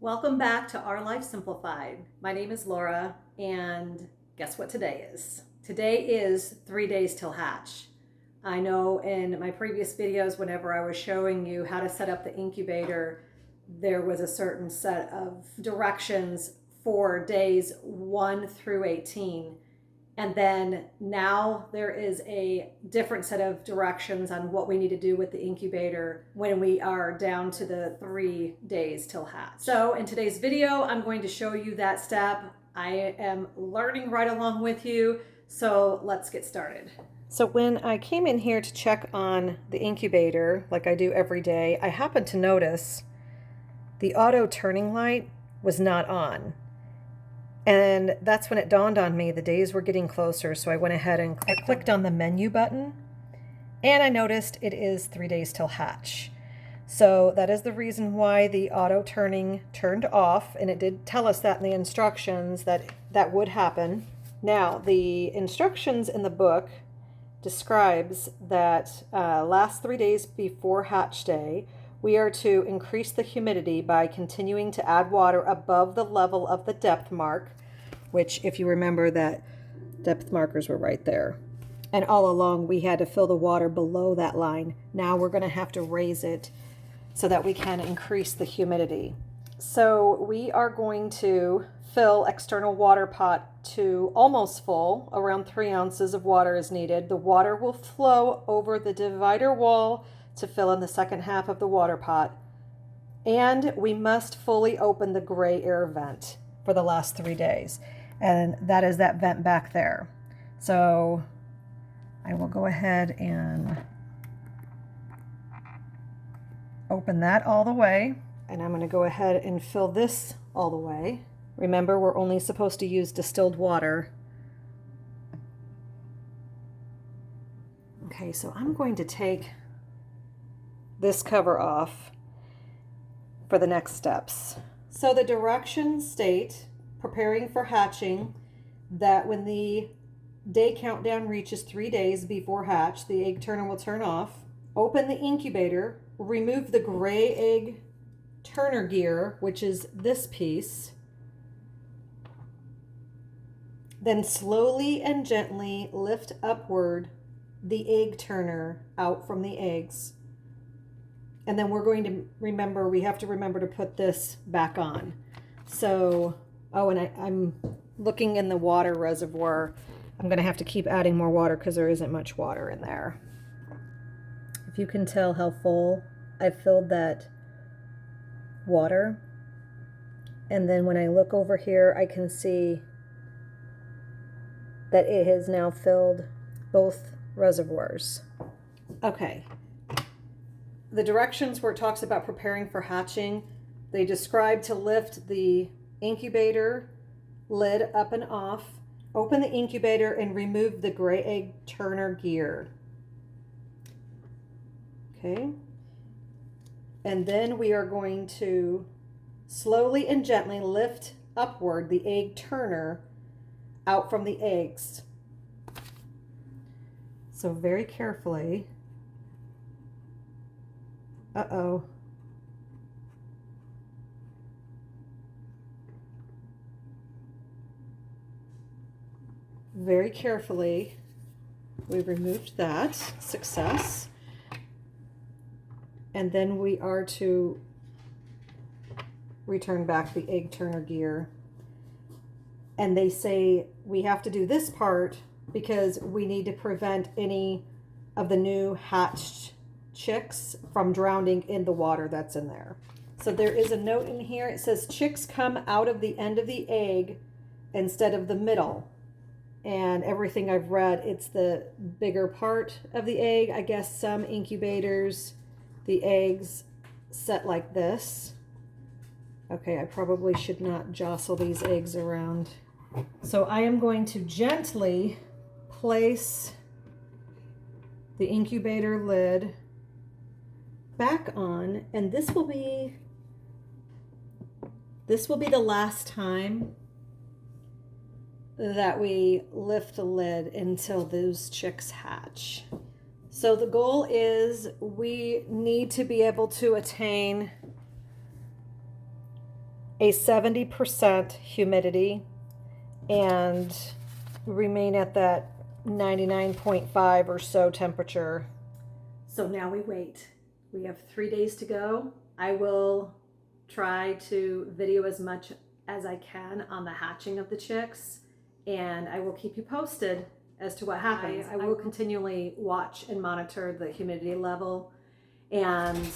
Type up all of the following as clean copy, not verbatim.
Welcome back to Our Life Simplified. My name is Laura, and guess what today is? Today is 3 days till hatch. I know in my previous videos, whenever I was showing you how to set up the incubator, there was a certain set of directions for days 1 through 18. And then now there is a different set of directions on what we need to do with the incubator when we are down to the 3 days till hatch. So in today's video, I'm going to show you that step. I am learning right along with you. So let's get started. So when I came in here to check on the incubator, like I do every day, I happened to notice the auto turning light was not on. And that's when it dawned on me the days were getting closer, so I went ahead and I clicked on the menu button, and I noticed it is 3 days till hatch. So that is the reason why the auto turning turned off, and it did tell us that in the instructions that that would happen. Now, the instructions in the book describes that last 3 days before hatch day, we are to increase the humidity by continuing to add water above the level of the depth mark, which, if you remember, that depth markers were right there. And all along we had to fill the water below that line. Now we're going to have to raise it so that we can increase the humidity. So we are going to fill external water pot to almost full. Around 3 ounces of water is needed. The water will flow over the divider wall to fill in the second half of the water pot. And we must fully open the gray air vent for the last 3 days. And that is that vent back there. So I will go ahead and open that all the way. And I'm going to go ahead and fill this all the way. Remember, we're only supposed to use distilled water. Okay, so I'm going to take this cover off for the next steps. So the directions state, preparing for hatching, that when the day countdown reaches 3 days before hatch, the egg turner will turn off. Open the incubator, remove the gray egg turner gear, which is this piece. Then slowly and gently lift upward the egg turner out from the eggs. And then we're going to remember, we have to remember to put this back on. So, oh, and I'm looking in the water reservoir. I'm going to have to keep adding more water because there isn't much water in there. If you can tell how full I've filled that water. And then when I look over here, I can see that it has now filled both reservoirs. Okay. The directions where it talks about preparing for hatching, they describe to lift the incubator lid up and off, open the incubator, and remove the gray egg turner gear. Okay. And then we are going to slowly and gently lift upward the egg turner out from the eggs. So very carefully. Uh-oh. Very carefully, we removed that. Success. And then we are to return back the egg turner gear. And they say we have to do this part because we need to prevent any of the new hatched chicks from drowning in the water that's in there. So there is a note in here. It says chicks come out of the end of the egg instead of the middle. And everything I've read, it's the bigger part of the egg. I guess some incubators, the eggs set like this. Okay, I probably should not jostle these eggs around. So I am going to gently place the incubator lid back on, and this will be the last time that we lift the lid until those chicks hatch. So the goal is we need to be able to attain a 70% humidity and remain at that 99.5 or so temperature. So now we wait. We have 3 days to go. I will try to video as much as I can on the hatching of the chicks, and I will keep you posted as to what happens. I will continually watch and monitor the humidity level, and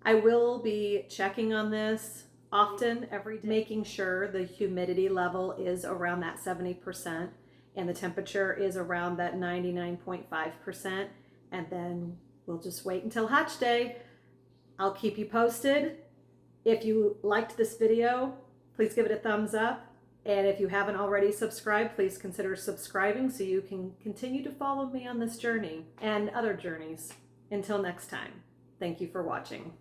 I will be checking on this often every day, making sure the humidity level is around that 70% and the temperature is around that 99.5%, and then we'll just wait until hatch day. I'll keep you posted. If you liked this video, please give it a thumbs up. And if you haven't already subscribed, please consider subscribing so you can continue to follow me on this journey and other journeys. Until next time, thank you for watching.